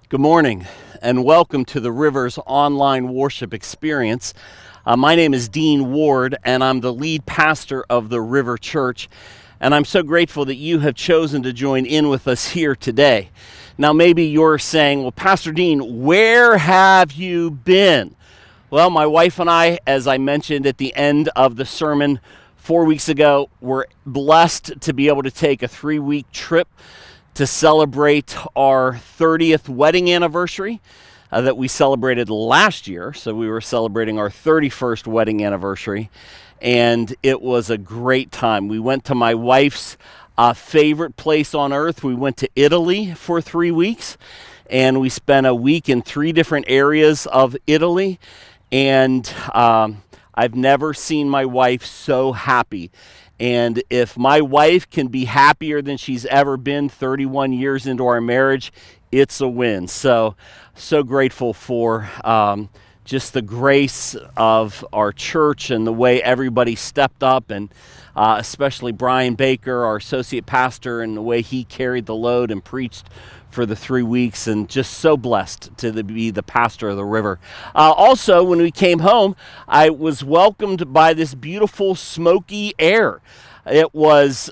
Good morning and welcome to the Rivers online worship experience. My name is Dean Ward and I'm the lead pastor of the River Church, and I'm so grateful that you have chosen to join in with us here today. Now maybe you're saying, well, Pastor Dean, where have you been? Well, my wife and I, as I mentioned at the end of the sermon 4 weeks ago, were blessed to be able to take a 3-week trip to celebrate our 30th wedding anniversary that we celebrated last year. So we were celebrating our 31st wedding anniversary, and it was a great time. We went to my wife's favorite place on earth. We went to Italy for 3 weeks, and we spent a week in 3 different areas of Italy, and I've never seen my wife so happy. And if my wife can be happier than she's ever been 31 years into our marriage, it's a win. So grateful for just the grace of our church and the way everybody stepped up, and especially Brian Baker, our associate pastor, and the way he carried the load and preached for the 3 weeks, and just so blessed to be the pastor of the River. Also, when we came home, I was welcomed by this beautiful smoky air. It was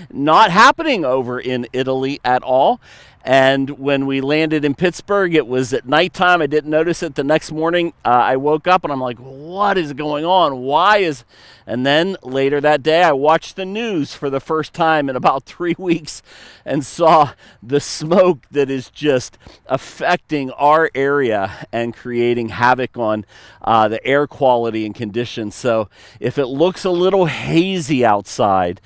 not happening over in Italy at all. And when we landed in Pittsburgh, it was at nighttime. I didn't notice it the next morning. I woke up and I'm like, what is going on? And then later that day, I watched the news for the first time in about 3 weeks and saw the smoke that is just affecting our area and creating havoc on the air quality and conditions. So if it looks a little hazy outside,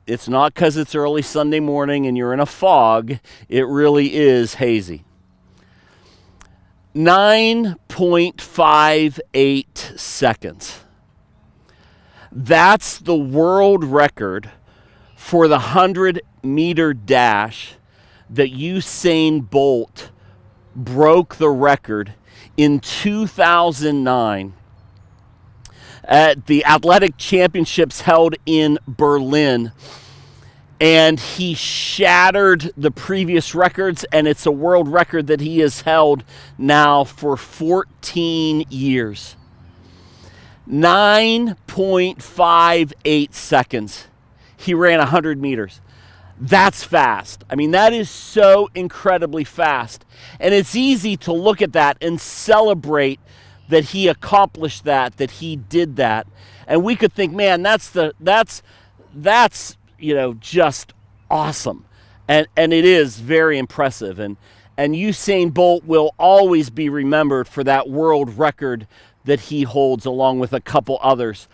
it's not because it's early Sunday morning and you're in a fog. It really is hazy. 9.58 seconds. That's the world record for the 100-meter dash that Usain Bolt broke the record in 2009 at the athletic championships held in Berlin, and he shattered the previous records, and it's a world record that he has held now for 14 years. 9.58 seconds. He ran 100 meters. That's fast. I mean, that is so incredibly fast. And it's easy to look at that and celebrate that he accomplished that he did that. And we could think, man, that's just awesome. And it is very impressive. And Usain Bolt will always be remembered for that world record that he holds, along with a couple others.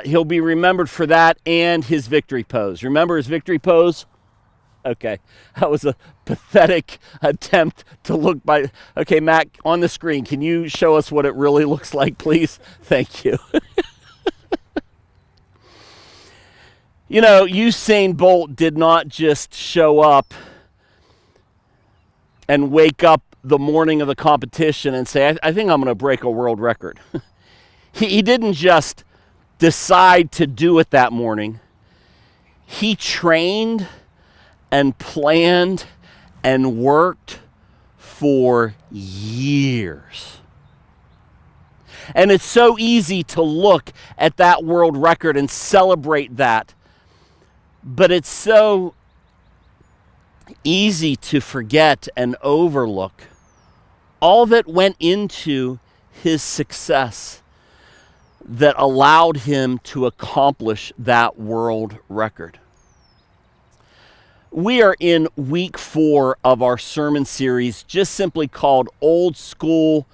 He'll be remembered for that and his victory pose. Remember his victory pose? Okay, that was a pathetic attempt to look by. Okay, Matt, on the screen, can you show us what it really looks like, please? Thank you. You know, Usain Bolt did not just show up and wake up the morning of the competition and say, I think I'm going to break a world record. He didn't just decide to do it that morning. He trained and planned and worked for years. And it's so easy to look at that world record and celebrate that, but it's so easy to forget and overlook all that went into his success that allowed him to accomplish that world record. We are in week 4 of our sermon series, just simply called Old School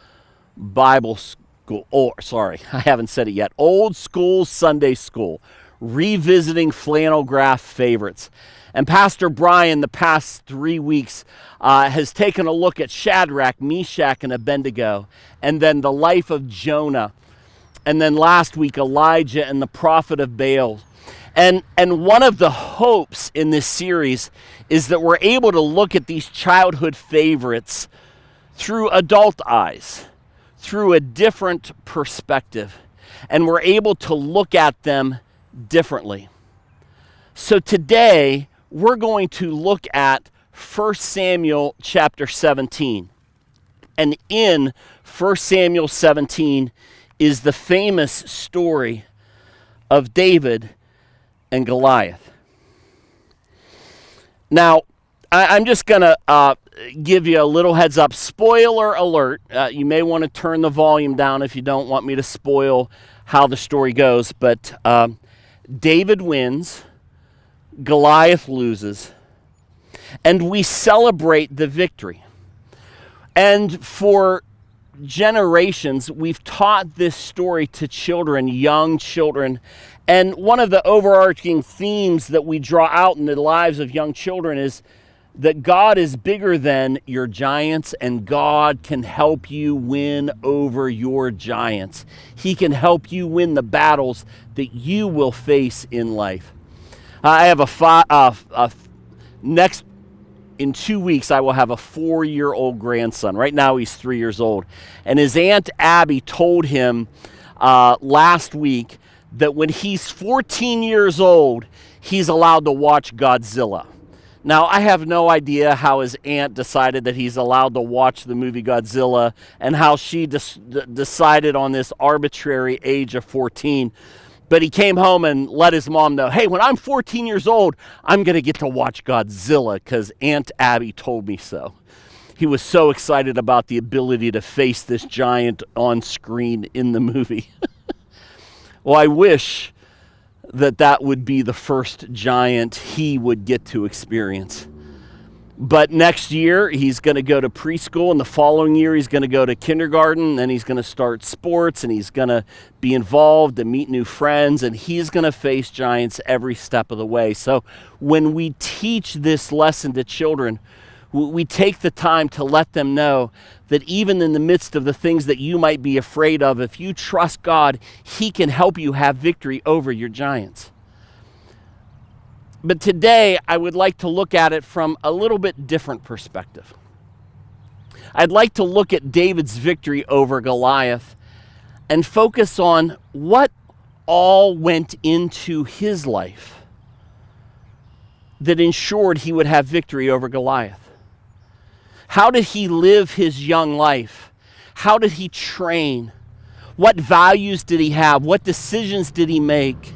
Bible School. I haven't said it yet. Old School Sunday School, revisiting flannel graph favorites. And Pastor Brian, the past 3 weeks, has taken a look at Shadrach, Meshach, and Abednego, and then the life of Jonah, and then last week, Elijah and the prophet of Baal. And one of the hopes in this series is that we're able to look at these childhood favorites through adult eyes, through a different perspective, and we're able to look at them differently. So today, we're going to look at 1 Samuel chapter 17. And in 1 Samuel 17 is the famous story of David and Goliath. Now, I'm just going to give you a little heads up. Spoiler alert. You may want to turn the volume down if you don't want me to spoil how the story goes. But David wins, Goliath loses, and we celebrate the victory. And for generations, we've taught this story to children, young children. And one of the overarching themes that we draw out in the lives of young children is that God is bigger than your giants, and God can help you win over your giants. He can help you win the battles that you will face in life. I have in 2 weeks, I will have a 4-year-old grandson. Right now, he's 3 years old. And his Aunt Abby told him last week that when he's 14 years old, he's allowed to watch Godzilla. Now, I have no idea how his aunt decided that he's allowed to watch the movie Godzilla and how she decided on this arbitrary age of 14. But he came home and let his mom know, hey, when I'm 14 years old, I'm going to get to watch Godzilla because Aunt Abby told me so. He was so excited about the ability to face this giant on screen in the movie. Well, I wish that would be the first giant he would get to experience. But next year, he's going to go to preschool, and the following year, he's going to go to kindergarten, and he's going to start sports, and he's going to be involved and meet new friends, and he's going to face giants every step of the way. So when we teach this lesson to children, we take the time to let them know that even in the midst of the things that you might be afraid of, if you trust God, He can help you have victory over your giants. But today, I would like to look at it from a little bit different perspective. I'd like to look at David's victory over Goliath and focus on what all went into his life that ensured he would have victory over Goliath. How did he live his young life? How did he train? What values did he have? What decisions did he make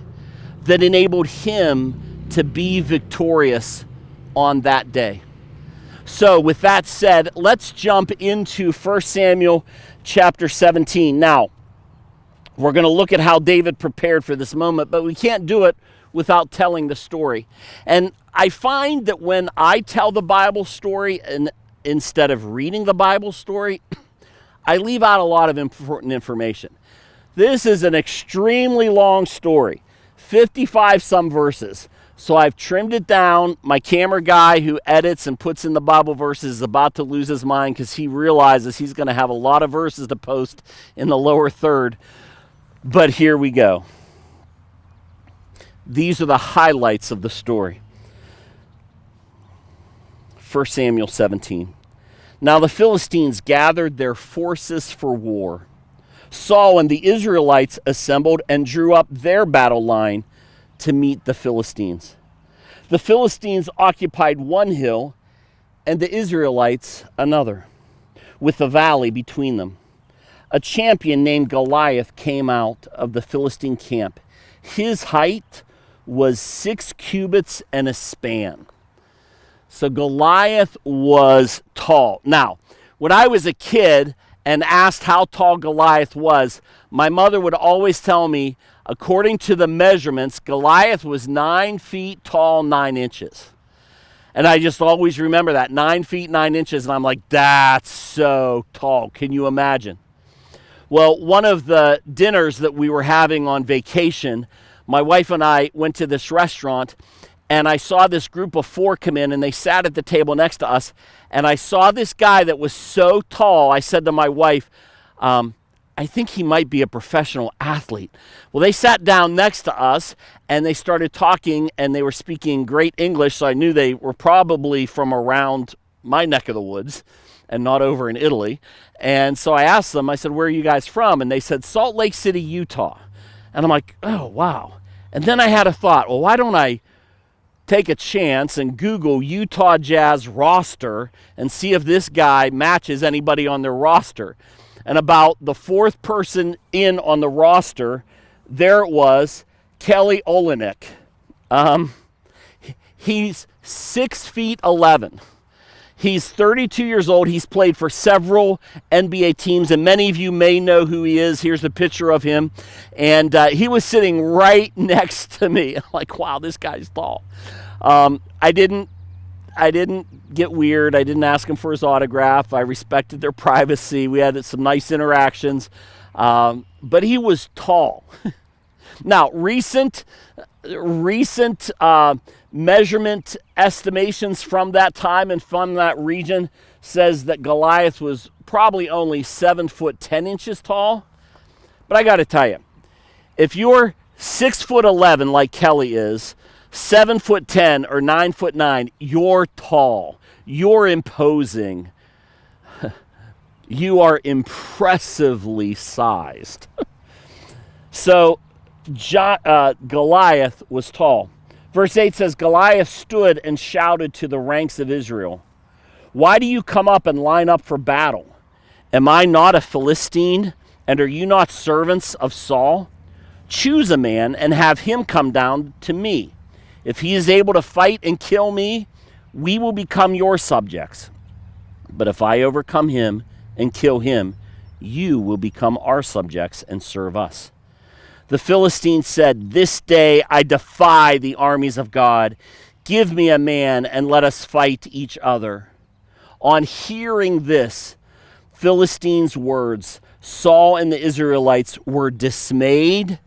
that enabled him to be victorious on that day? So with that said, let's jump into 1 Samuel chapter 17. Now, we're going to look at how David prepared for this moment, but we can't do it without telling the story. And I find that when I tell the Bible story and instead of reading the Bible story, I leave out a lot of important information. This is an extremely long story, 55 some verses. So I've trimmed it down. My camera guy who edits and puts in the Bible verses is about to lose his mind because he realizes he's going to have a lot of verses to post in the lower third. But here we go. These are the highlights of the story. 1 Samuel 17. Now the Philistines gathered their forces for war. Saul and the Israelites assembled and drew up their battle line to meet the Philistines. The Philistines occupied one hill and the Israelites another, with a valley between them. A champion named Goliath came out of the Philistine camp. His height was 6 cubits and a span. So Goliath was tall. Now, when I was a kid and asked how tall Goliath was, my mother would always tell me, according to the measurements, Goliath was 9 feet tall, 9 inches. And I just always remember that, 9 feet, 9 inches. And I'm like, that's so tall. Can you imagine? Well, one of the dinners that we were having on vacation, my wife and I went to this restaurant, and I saw this group of 4 come in, and they sat at the table next to us, and I saw this guy that was so tall. I said to my wife, I think he might be a professional athlete. Well, they sat down next to us, and they started talking, and they were speaking great English, so I knew they were probably from around my neck of the woods and not over in Italy. And so I asked them, I said, where are you guys from? And they said, Salt Lake City, Utah. And I'm like, oh, wow. And then I had a thought, well, why don't I take a chance and Google Utah Jazz roster and see if this guy matches anybody on their roster. And about the fourth person in on the roster, there it was, Kelly Olynyk. He's 6'11". He's 32 years old. He's played for several NBA teams, and many of you may know who he is. Here's a picture of him. And he was sitting right next to me. I'm like, wow, this guy's tall. I didn't get weird. I didn't ask him for his autograph. I respected their privacy. We had some nice interactions. But he was tall. Now, recent measurement estimations from that time and from that region says that Goliath was probably only 7'10" tall. But I got to tell you, if you're 6'11" like Kelly is, 7'10" or 9'9", you're tall. You're imposing. You are impressively sized. So Goliath was tall. Verse 8 says, Goliath stood and shouted to the ranks of Israel, "Why do you come up and line up for battle? Am I not a Philistine, and are you not servants of Saul? Choose a man and have him come down to me. If he is able to fight and kill me, we will become your subjects. But if I overcome him and kill him, you will become our subjects and serve us." The Philistine said, "This day I defy the armies of God. Give me a man and let us fight each other." On hearing this Philistine's words, Saul and the Israelites were dismayed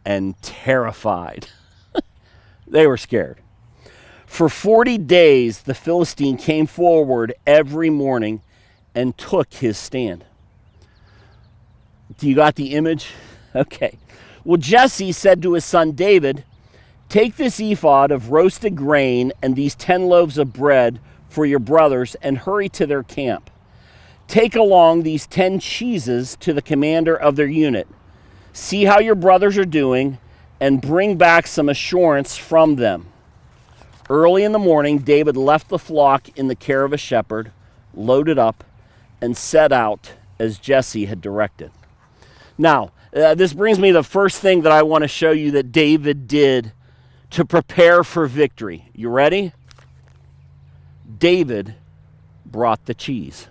and terrified. They were scared. For 40 days, the Philistine came forward every morning and took his stand. Do you got the image? Okay. Well, Jesse said to his son David, "Take this ephod of roasted grain and these 10 loaves of bread for your brothers and hurry to their camp. Take along these 10 cheeses to the commander of their unit. See how your brothers are doing and bring back some assurance from them." Early in the morning, David left the flock in the care of a shepherd, loaded up, and set out as Jesse had directed. Now, this brings me to the first thing that I want to show you that David did to prepare for victory. You ready? David brought the cheese.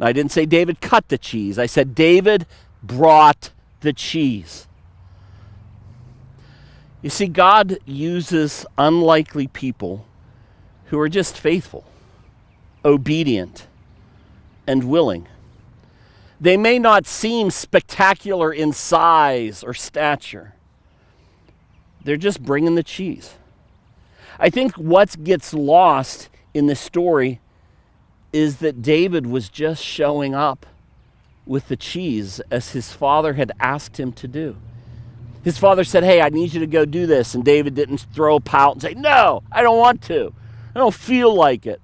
Now, I didn't say David cut the cheese. I said David brought the cheese. You see, God uses unlikely people who are just faithful, obedient, and willing. They may not seem spectacular in size or stature. They're just bringing the cheese. I think what gets lost in this story is that David was just showing up with the cheese as his father had asked him to do. His father said, "Hey, I need you to go do this." And David didn't throw a pout and say, "No, I don't want to. I don't feel like it.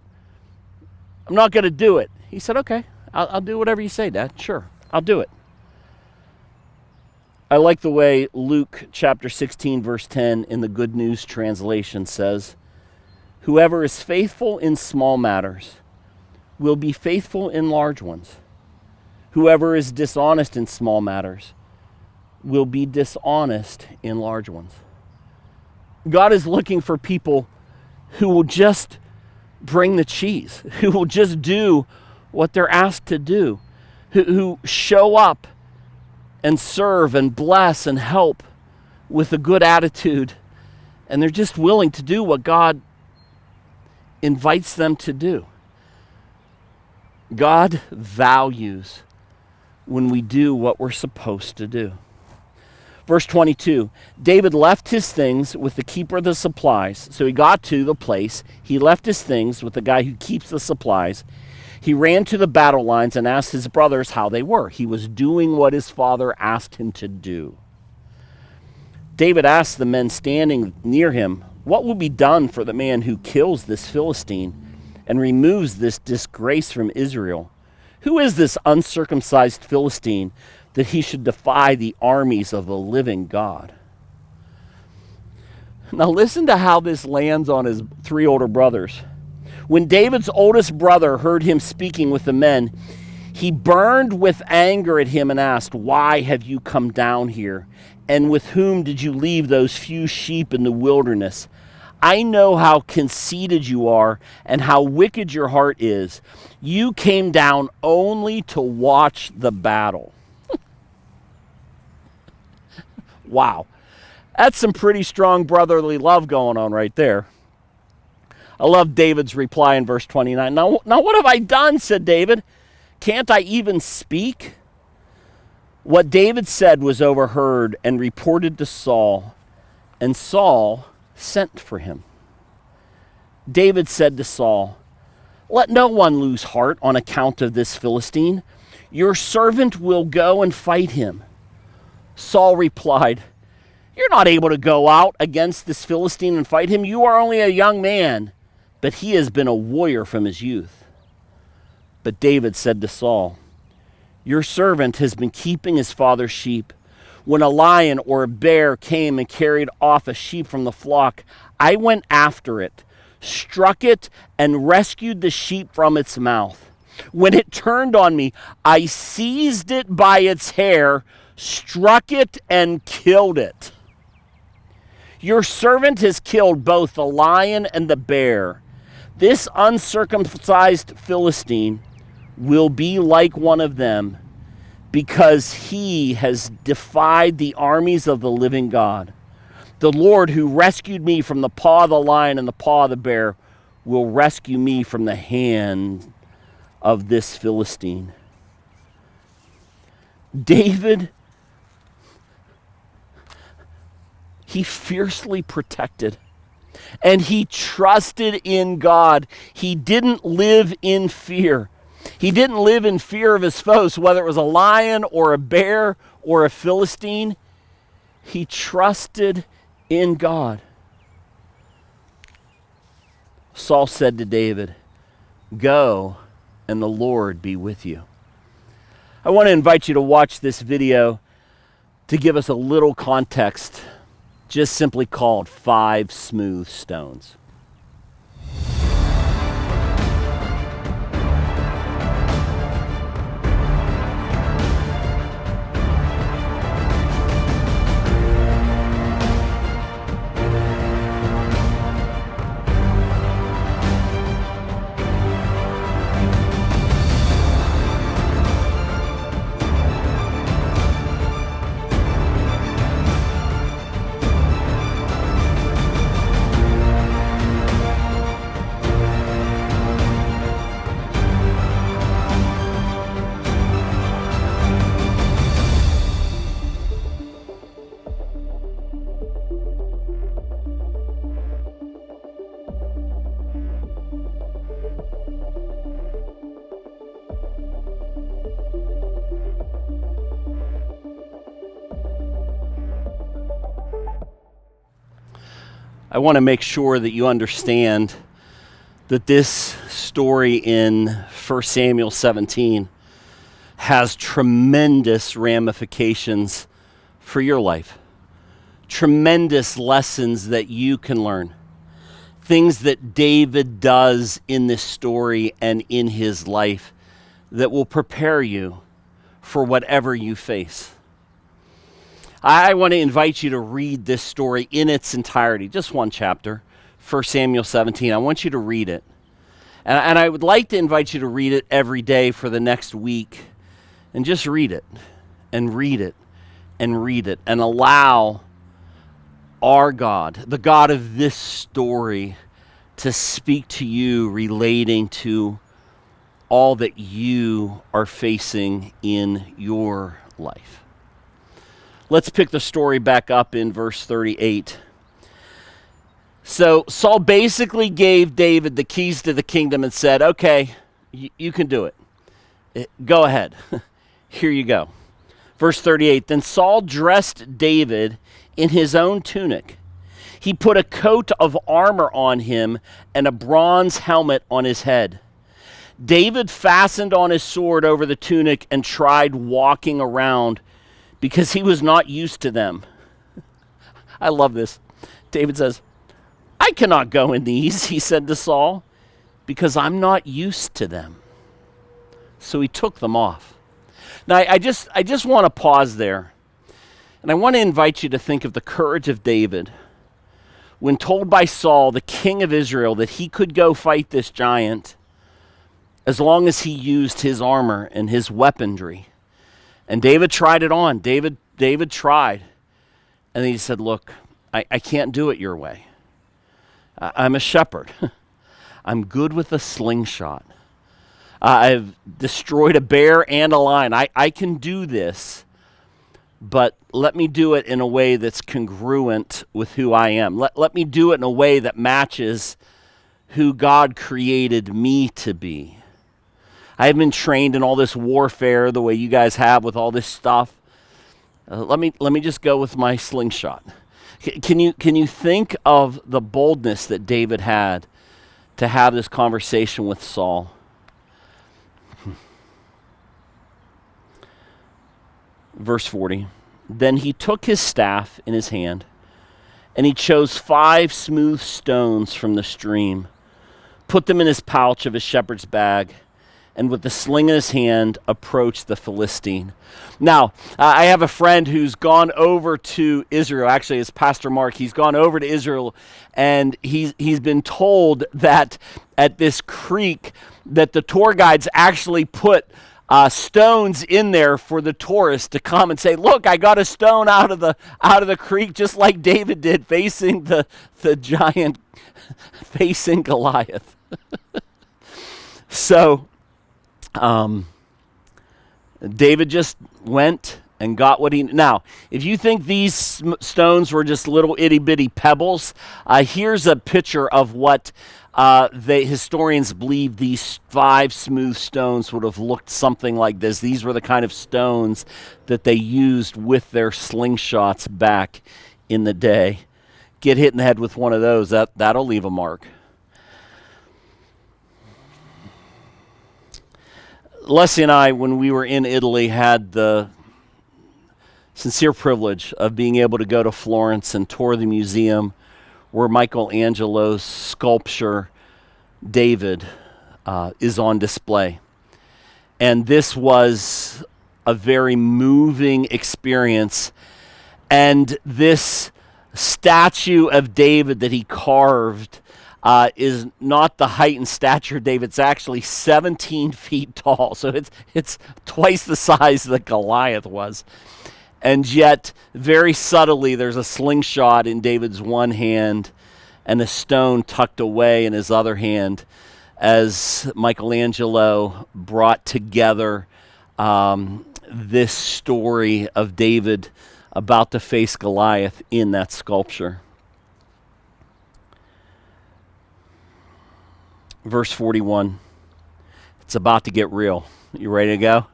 I'm not going to do it." He said, "Okay, I'll do whatever you say, Dad. Sure, I'll do it." I like the way Luke chapter 16, verse 10 in the Good News translation says, "Whoever is faithful in small matters will be faithful in large ones. Whoever is dishonest in small matters will be dishonest in large ones." God is looking for people who will just bring the cheese, who will just do what they're asked to do, who show up and serve and bless and help with a good attitude, and they're just willing to do what God invites them to do. God values when we do what we're supposed to do. Verse 22, David left his things with the keeper of the supplies. So he got to the place. He left his things with the guy who keeps the supplies. He ran to the battle lines and asked his brothers how they were. He was doing what his father asked him to do. David asked the men standing near him, "What will be done for the man who kills this Philistine and removes this disgrace from Israel? Who is this uncircumcised Philistine that he should defy the armies of the living God?" Now listen to how this lands on his three older brothers. When David's oldest brother heard him speaking with the men, he burned with anger at him and asked, "Why have you come down here? And with whom did you leave those few sheep in the wilderness? I know how conceited you are and how wicked your heart is. You came down only to watch the battle." Wow. That's some pretty strong brotherly love going on right there. I love David's reply in verse 29. Now what have I done, said David. Can't I even speak? What David said was overheard and reported to Saul, and Saul sent for him. David said to Saul, "Let no one lose heart on account of this Philistine. Your servant will go and fight him." Saul replied, "You're not able to go out against this Philistine and fight him. You are only a young man, but he has been a warrior from his youth." But David said to Saul, "Your servant has been keeping his father's sheep. When a lion or a bear came and carried off a sheep from the flock, I went after it, struck it, and rescued the sheep from its mouth. When it turned on me, I seized it by its hair, struck it, and killed it. Your servant has killed both the lion and the bear. This uncircumcised Philistine will be like one of them, because he has defied the armies of the living God. The Lord who rescued me from the paw of the lion and the paw of the bear will rescue me from the hand of this Philistine." David, he fiercely protected, and he trusted in God. He didn't live in fear. He didn't live in fear of his foes, whether it was a lion or a bear or a Philistine. He trusted in God. Saul said to David, "Go, and the Lord be with you." I want to invite you to watch this video to give us a little context, just simply called 5 Smooth Stones. I want to make sure that you understand that this story in 1 Samuel 17 has tremendous ramifications for your life. Tremendous lessons that you can learn. Things that David does in this story and in his life that will prepare you for whatever you face. I want to invite you to read this story in its entirety, just one chapter, 1 Samuel 17. I want you to read it. And I would like to invite you to read it every day for the next week. And just read it, and read it, and read it, and allow our God, the God of this story, to speak to you relating to all that you are facing in your life. Let's pick the story back up in verse 38. So Saul basically gave David the keys to the kingdom and said, "Okay, you can do it. Go ahead. Here you go." Verse 38, then Saul dressed David in his own tunic. He put a coat of armor on him and a bronze helmet on his head. David fastened on his sword over the tunic and tried walking around because he was not used to them. I love this. David says, I cannot go in these, he said to Saul, because I'm not used to them. So he took them off. Now, I just want to pause there. And I want to invite you to think of the courage of David when told by Saul, the king of Israel, that he could go fight this giant as long as he used his armor and his weaponry. And David tried it on. David tried. And then he said, look, I can't do it your way. I'm a shepherd. I'm good with a slingshot. I've destroyed a bear and a lion. I can do this, but let me do it in a way that's congruent with who I am. Let me do it in a way that matches who God created me to be. I haven't been trained in all this warfare the way you guys have with all this stuff. Let me just go with my slingshot. Can you think of the boldness that David had to have this conversation with Saul? Verse 40, then he took his staff in his hand, and he chose 5 smooth stones from the stream, put them in his pouch of his shepherd's bag, and with the sling in his hand, approached the Philistine. Now, I have a friend who's gone over to Israel. Actually, it's Pastor Mark. He's gone over to Israel, and he's been told that at this creek that the tour guides actually put stones in there for the tourists to come and say, look, I got a stone out of the creek, just like David did, facing the giant, facing Goliath. So David just went and got what he... Now, if you think these stones were just little itty-bitty pebbles, here's a picture of what the historians believe these 5 smooth stones would have looked something like this. These were the kind of stones that they used with their slingshots back in the day. Get hit in the head with one of those, that'll leave a mark. Leslie and I, when we were in Italy, had the sincere privilege of being able to go to Florence and tour the museum where Michelangelo's sculpture, David, is on display. And this was a very moving experience. And this statue of David that he carved is not the height and stature of David. It's actually 17 feet tall. So it's twice the size that Goliath was. And yet, very subtly, there's a slingshot in David's one hand and a stone tucked away in his other hand as Michelangelo brought together this story of David about to face Goliath in that sculpture. Verse 41. It's about to get real. You ready to go?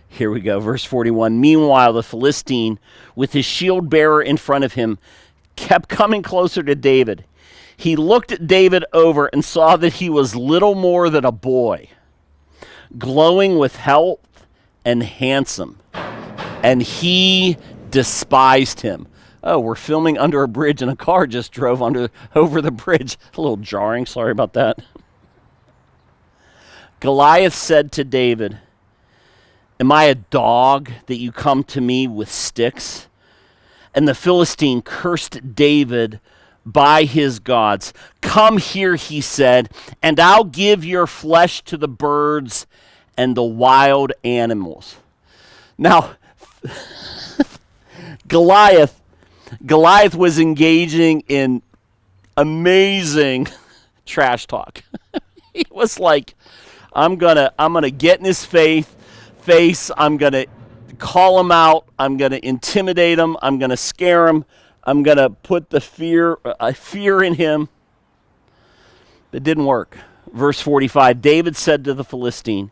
Here we go. Verse 41. Meanwhile, the Philistine, with his shield bearer in front of him, kept coming closer to David. He looked at David over and saw that he was little more than a boy, glowing with health and handsome, and he despised him. Oh, we're filming under a bridge and a car just drove over the bridge. A little jarring. Sorry about that. Goliath said to David, am I a dog that you come to me with sticks? And the Philistine cursed David by his gods. Come here, he said, and I'll give your flesh to the birds and the wild animals. Now, Goliath was engaging in amazing trash talk. He was like, I'm gonna get in his face. I'm gonna call him out. I'm gonna intimidate him. I'm gonna scare him. I'm gonna put the fear in him. It didn't work. Verse 45. David said to the Philistine,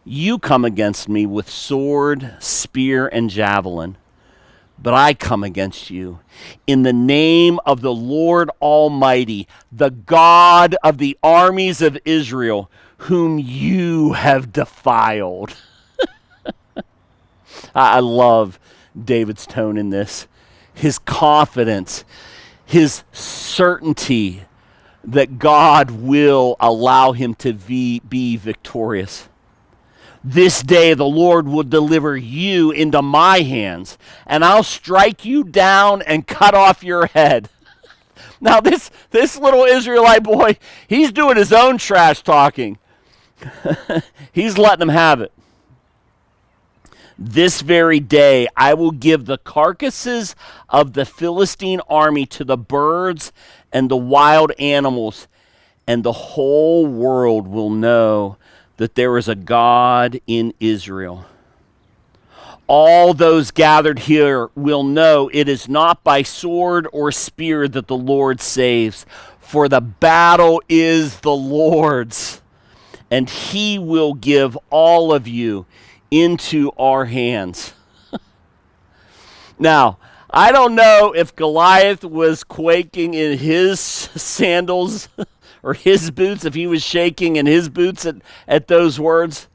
"You come against me with sword, spear, and javelin, but I come against you in the name of the Lord Almighty, the God of the armies of Israel, whom you have defiled." I love David's tone in this. His confidence, his certainty that God will allow him to be victorious. This day the Lord will deliver you into my hands, and I'll strike you down and cut off your head. Now this little Israelite boy, he's doing his own trash talking. He's letting them have it. This very day I will give the carcasses of the Philistine army to the birds and the wild animals, and the whole world will know that there is a God in Israel. All those gathered here will know it is not by sword or spear that the Lord saves, for the battle is the Lord's, and he will give all of you into our hands. Now, I don't know if Goliath was quaking in his sandals or his boots, if he was shaking in his boots at those words,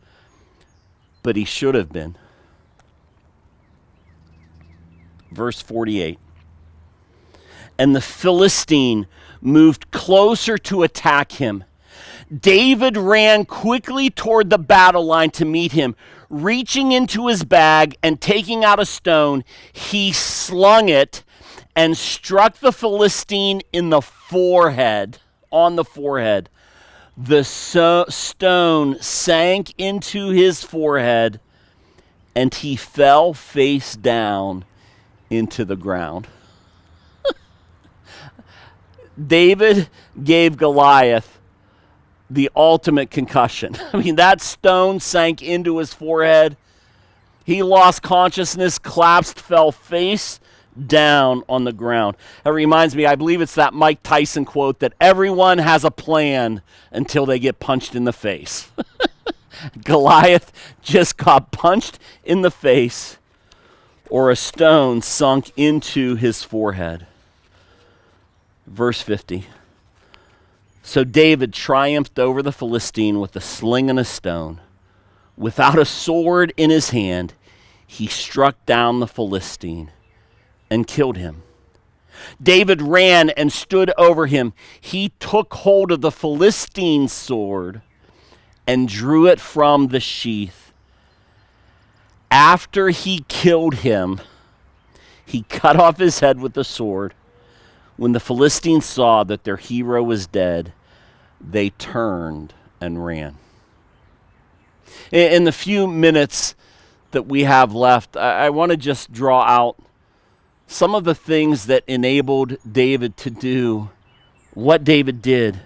but he should have been. Verse 48. And the Philistine moved closer to attack him. David ran quickly toward the battle line to meet him. Reaching into his bag and taking out a stone, he slung it and struck the Philistine in the forehead, on the forehead. The stone sank into his forehead, and he fell face down into the ground. David gave Goliath the ultimate concussion. I mean, that stone sank into his forehead. He lost consciousness, collapsed, fell face down on the ground. That reminds me, I believe it's that Mike Tyson quote that everyone has a plan until they get punched in the face. Goliath just got punched in the face, or a stone sunk into his forehead. Verse 50. So David triumphed over the Philistine with a sling and a stone. Without a sword in his hand, he struck down the Philistine and killed him. David ran and stood over him. He took hold of the Philistine's sword and drew it from the sheath. After he killed him, he cut off his head with the sword. When the Philistines saw that their hero was dead, they turned and ran. In the few minutes that we have left, I want to just draw out some of the things that enabled David to do what David did.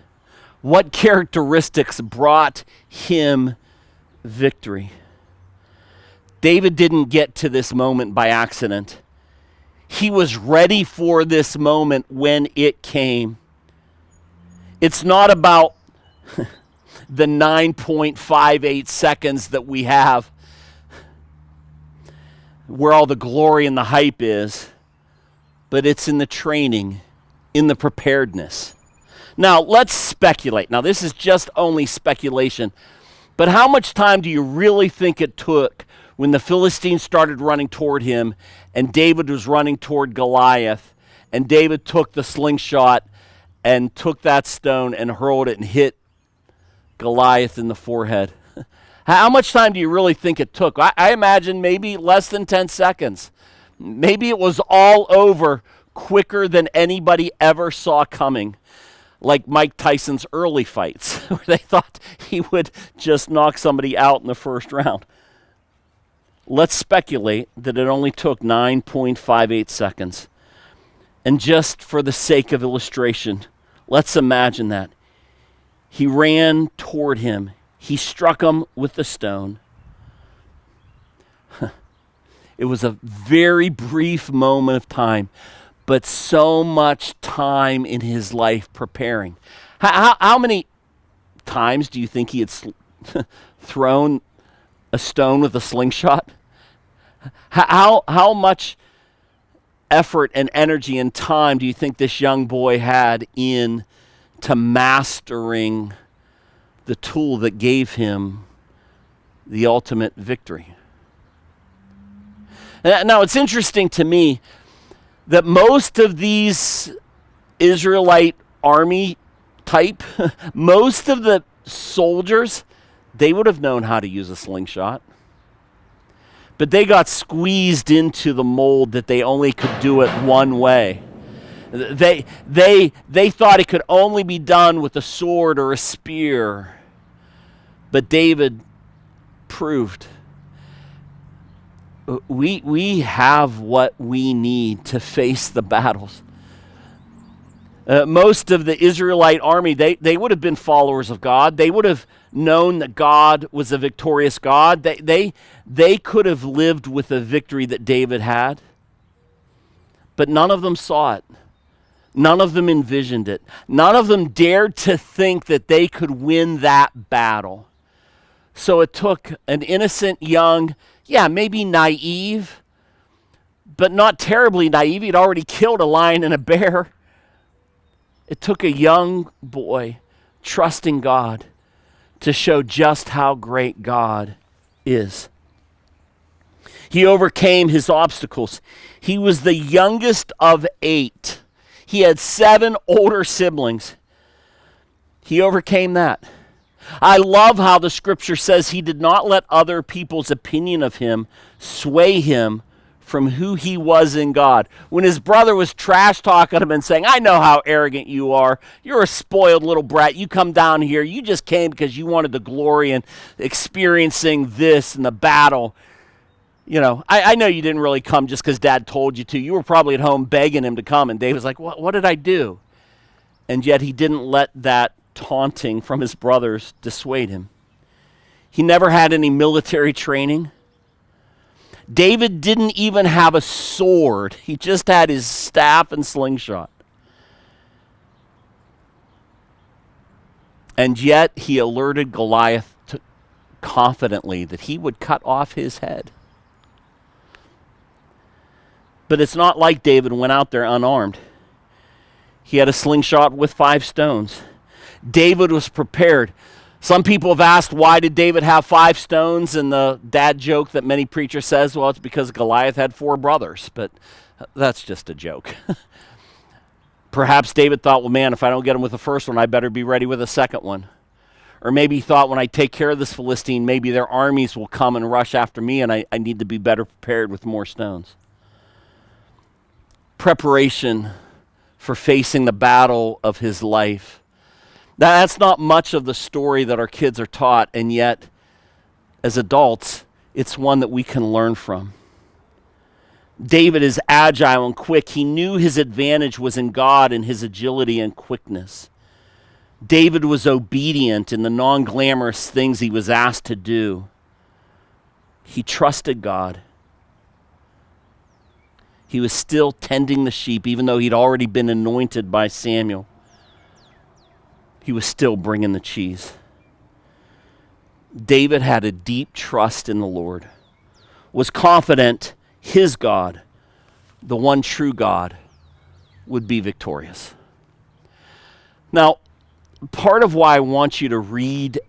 What characteristics brought him victory? David didn't get to this moment by accident. He was ready for this moment when it came. It's not about the 9.58 seconds that we have where all the glory and the hype is, but it's in the training, in the preparedness. Now, let's speculate. Now, this is just only speculation, but how much time do you really think it took when the Philistines started running toward him and David was running toward Goliath, and David took the slingshot and took that stone and hurled it and hit Goliath in the forehead? How much time do you really think it took? I imagine maybe less than 10 seconds. Maybe it was all over quicker than anybody ever saw coming, like Mike Tyson's early fights, where they thought he would just knock somebody out in the first round. Let's speculate that it only took 9.58 seconds. And just for the sake of illustration, let's imagine that. He ran toward him. He struck him with the stone. It was a very brief moment of time, but so much time in his life preparing. How many times do you think he had thrown a stone with a slingshot? How much effort and energy and time do you think this young boy had in to mastering the tool that gave him the ultimate victory? Now, it's interesting to me that most of these Israelite army type, most of the soldiers, they would have known how to use a slingshot. But they got squeezed into the mold that they only could do it one way. They thought it could only be done with a sword or a spear. But David proved we have what we need to face the battles. Most of the Israelite army, they would have been followers of God. They would have known that God was a victorious God. They could have lived with the victory that David had. But none of them saw it. None of them envisioned it. None of them dared to think that they could win that battle. So it took an innocent, young, maybe naive, but not terribly naive. He'd already killed a lion and a bear. It took a young boy trusting God to show just how great God is. He overcame his obstacles. He was the youngest of 8. He had 7 older siblings. He overcame that. I love how the scripture says he did not let other people's opinion of him sway him from who he was in God. When his brother was trash talking him and saying, I know how arrogant you are. You're a spoiled little brat. You come down here. You just came because you wanted the glory and experiencing this and the battle. You know, I know you didn't really come just because Dad told you to. You were probably at home begging him to come. And David's like, what did I do? And yet he didn't let that taunting from his brothers dissuade him. He never had any military training. David didn't even have a sword. He just had his staff and slingshot. And yet he alerted Goliath confidently that he would cut off his head. But it's not like David went out there unarmed. He had a slingshot with 5 stones. David was prepared. Some people have asked, why did David have 5 stones? And the dad joke that many preachers says, well, it's because Goliath had 4 brothers. But that's just a joke. Perhaps David thought, well, man, if I don't get him with the first one, I better be ready with the second one. Or maybe he thought, when I take care of this Philistine, maybe their armies will come and rush after me, and I need to be better prepared with more stones. Preparation for facing the battle of his life. Now, that's not much of the story that our kids are taught, and yet, as adults, it's one that we can learn from. David is agile and quick. He knew his advantage was in God and his agility and quickness. David was obedient in the non-glamorous things he was asked to do. He trusted God. He was still tending the sheep, even though he'd already been anointed by Samuel. He was still bringing the cheese. David had a deep trust in the Lord, was confident his God, the one true God, would be victorious. Now, part of why I want you to read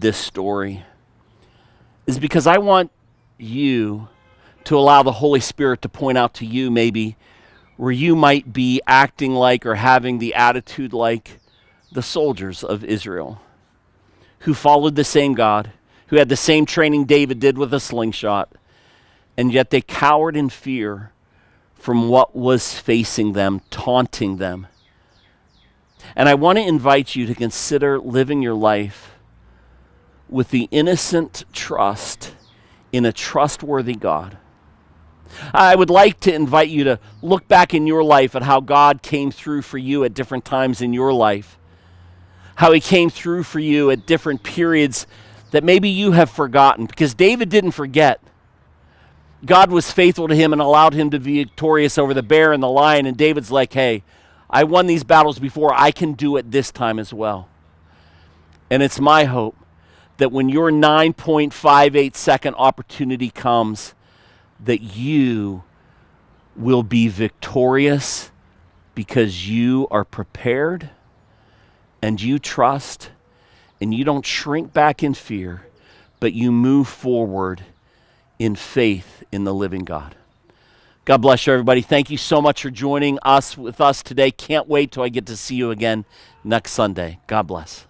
this story is because I want you to allow the Holy Spirit to point out to you maybe where you might be acting like or having the attitude like the soldiers of Israel who followed the same God, who had the same training David did with a slingshot, and yet they cowered in fear from what was facing them, taunting them. And I want to invite you to consider living your life with the innocent trust in a trustworthy God. I would like to invite you to look back in your life at how God came through for you at different times in your life. How he came through for you at different periods that maybe you have forgotten. Because David didn't forget. God was faithful to him and allowed him to be victorious over the bear and the lion. And David's like, hey, I won these battles before. I can do it this time as well. And it's my hope that when your 9.58 second opportunity comes, that you will be victorious because you are prepared and you trust and you don't shrink back in fear, but you move forward in faith in the living God. God bless you, everybody. Thank you so much for joining us with us today. Can't wait till I get to see you again next Sunday. God bless.